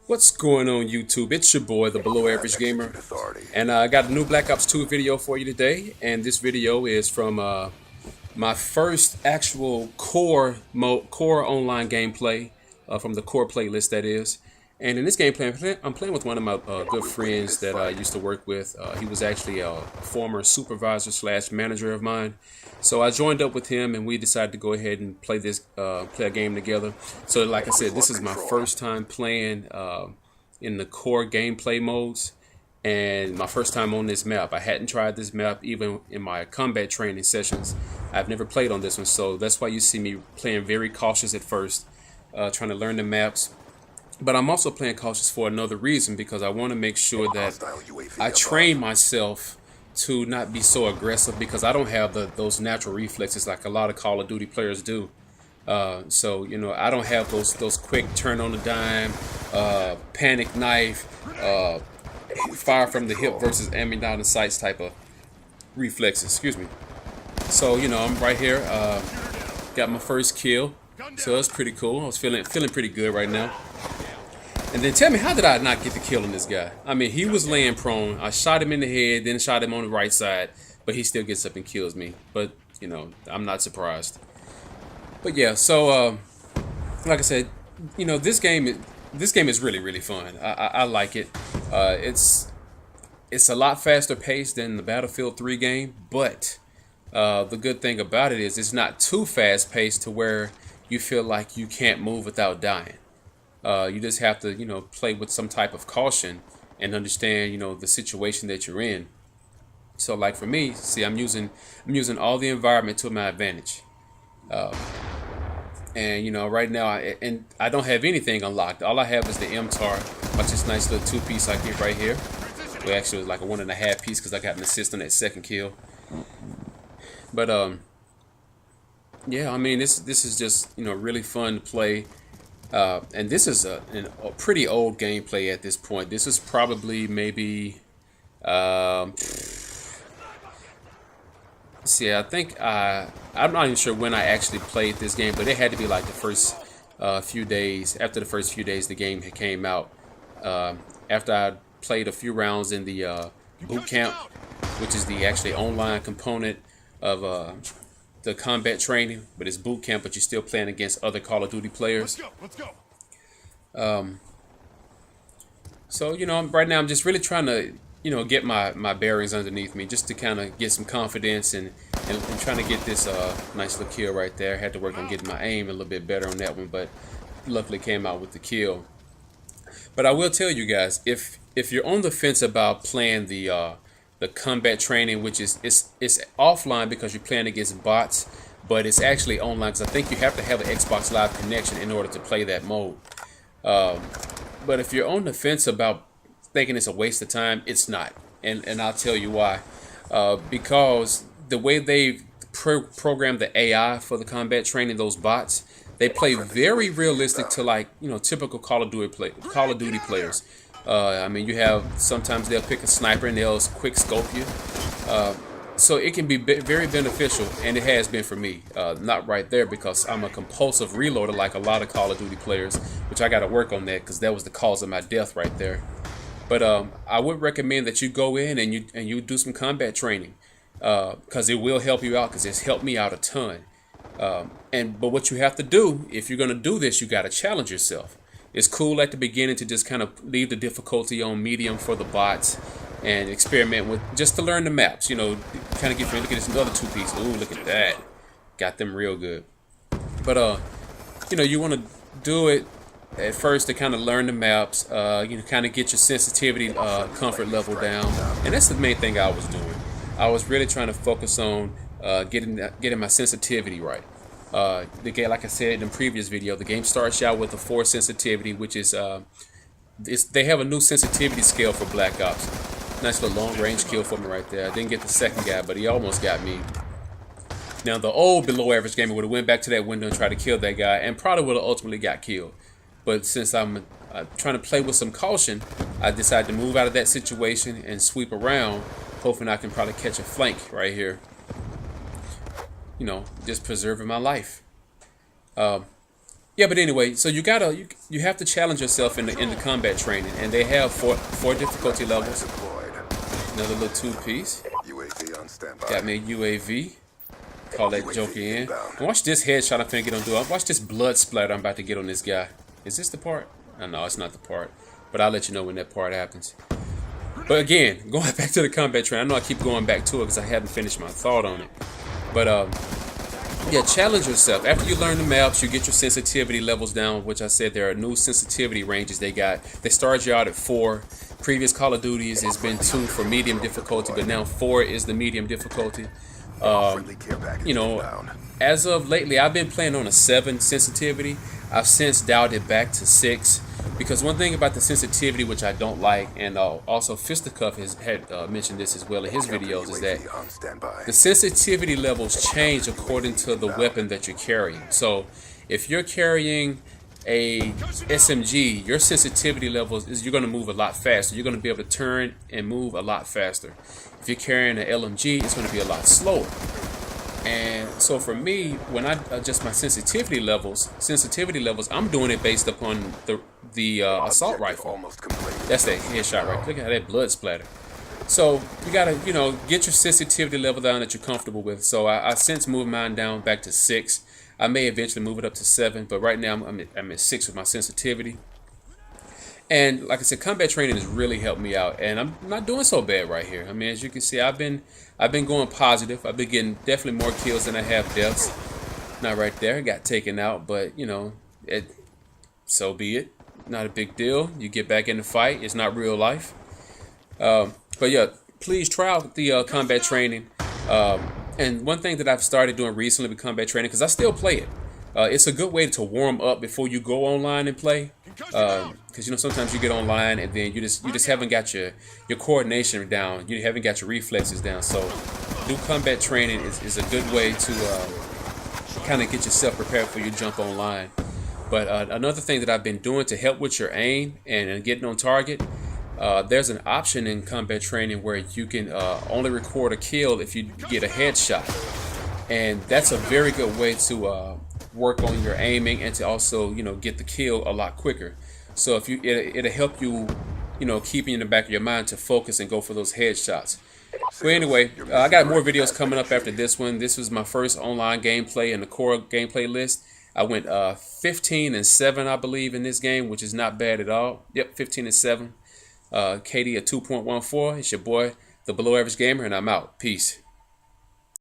What's going on YouTube? It's your boy, the Below Average Gamer, and I got a new Black Ops 2 video for you today. And this video is from my first actual core online gameplay from the core playlist, that is. And in this gameplay, I'm playing with one of my good friends that I used to work with. He was actually a former supervisor slash manager of mine. So I joined up with him, and we decided to go ahead and play play a game together. So, like I said, this is my first time playing in the core gameplay modes, and my first time on this map. I hadn't tried this map even in my combat training sessions. I've never played on this one, so that's why you see me playing very cautious at first, trying to learn the maps. But I'm also playing cautious for another reason, because I want to make sure that I train myself to not be so aggressive, because I don't have those natural reflexes like a lot of Call of Duty players do. So I don't have those quick turn on the dime, panic knife, fire from the hip versus aiming down the sights type of reflexes. Excuse me. So I'm right here. Got my first kill, so that's pretty cool. I was feeling pretty good right now. And then tell me, how did I not get the kill on this guy? I mean, he was laying prone. I shot him in the head, then shot him on the right side, but he still gets up and kills me. But I'm not surprised. But yeah, so like I said, this game is really fun. I like it. It's a lot faster paced than the Battlefield 3 game, but the good thing about it is it's not too fast paced to where you feel like you can't move without dying. You just have to, play with some type of caution and understand, the situation that you're in. So, like for me, see, I'm using all the environment to my advantage. And right now, I don't have anything unlocked. All I have is the MTAR, which is this nice little two-piece I get right here. Well, actually, it was like a 1.5 piece because I got an assist on that second kill. But yeah, I mean, this is just really fun to play. And this is a pretty old gameplay at this point. This is probably maybe, see, I think I'm not even sure when I actually played this game, but it had to be like the first few days. After the first few days the game came out, after I played a few rounds in the boot camp, which is the actually online component of the combat training, but it's boot camp, but you're still playing against other Call of Duty players. Let's go. So right now I'm just really trying to get my bearings underneath me, just to kind of get some confidence and trying to get this nice little kill right there. Had to work on getting my aim a little bit better on that one, but luckily came out with the kill. But I will tell you guys, if you're on the fence about playing the combat training, which is it's offline because you're playing against bots, but it's actually online because I think you have to have an Xbox Live connection in order to play that mode. But if you're on the fence about thinking it's a waste of time, it's not, and I'll tell you why. Because the way they programmed the AI for the combat training, those bots, they play very realistic to like typical Call of Duty players. I mean, you have sometimes they'll pick a sniper and they'll quick scope you. So it can be very beneficial, and it has been for me. Not right there because I'm a compulsive reloader like a lot of Call of Duty players, which I got to work on that because that was the cause of my death right there. But I would recommend that you go in and you do some combat training, because it will help you out, because it's helped me out a ton. But what you have to do, if you're gonna do this, you got to challenge yourself. It's cool at the beginning to just kind of leave the difficulty on medium for the bots and experiment with, just to learn the maps. Kind of get familiar. Look at this other two piece. Ooh, look at that. Got them real good. But you want to do it at first to kind of learn the maps. Kind of get your sensitivity, comfort level down, and that's the main thing I was doing. I was really trying to focus on getting my sensitivity right. The game, like I said in the previous video, the game starts out with a 4 sensitivity, which is they have a new sensitivity scale for Black Ops. Nice little long range kill for me right there. I didn't get the second guy, but he almost got me. Now the old Below Average Gamer would have went back to that window and tried to kill that guy, and probably would have ultimately got killed. But since I'm trying to play with some caution, I decided to move out of that situation and sweep around, hoping I can probably catch a flank right here. Just preserving my life. Yeah, but anyway, so you have to challenge yourself in the combat training, and they have four difficulty Plan levels. deployed. Another little two piece. UAV on standby. Got me a UAV. Call that joker UAV in. inbound. And watch this headshot I'm finna get on do. Watch this blood splatter I'm about to get on this guy. Is this the part? Oh, no, it's not the part. But I'll let you know when that part happens. But again, going back to the combat training, I know I keep going back to it because I haven't finished my thought on it. But yeah, challenge yourself. After you learn the maps, you get your sensitivity levels down, which I said there are new sensitivity ranges they got. They start you out at 4. Previous Call of Duties has been 2 for medium difficulty, but now 4 is the medium difficulty. Friendly care package You know, inbound. as of lately, I've been playing on a 7 sensitivity. I've since dialed it back to 6 because one thing about the sensitivity, which I don't like, and also Fisticuff had mentioned this as well in his videos, is that UAV on standby. the sensitivity levels change according to the weapon that you're carrying. So if you're carrying a SMG, your sensitivity levels is you're going to move a lot faster. You're going to be able to turn and move a lot faster. If you're carrying an LMG, it's going to be a lot slower. And so for me, when I adjust my sensitivity levels, I'm doing it based upon the assault Objective rifle. almost complete. That's that headshot right. Look at that blood splatter. So you gotta, get your sensitivity level down that you're comfortable with. So I since moved mine down back to 6. I may eventually move it up to 7, but right now I'm at 6 with my sensitivity. And like I said, combat training has really helped me out, and I'm not doing so bad right here. I mean, as you can see, I've been going positive. I've been getting definitely more kills than I have deaths. Not right there, got taken out, but so be it. Not a big deal. You get back in the fight. It's not real life. But yeah, please try out the combat training. And one thing that I've started doing recently with combat training, because I still play it, it's a good way to warm up before you go online and play. Because sometimes you get online and then you just haven't got your coordination down. You haven't got your reflexes down. So do combat training is a good way to kind of get yourself prepared for your jump online. But another thing that I've been doing to help with your aim and getting on target, there's an option in combat training where you can only record a kill if you get a headshot. And that's a very good way to work on your aiming and to also, get the kill a lot quicker. So if it'll help you, keeping in the back of your mind to focus and go for those headshots. Well, anyway, I got more videos coming up after this one. This was my first online gameplay in the core gameplay list. I went 15-7, I believe, in this game, which is not bad at all. Yep, 15-7. KD at 2.14. It's your boy, the Below Average Gamer, and I'm out. Peace.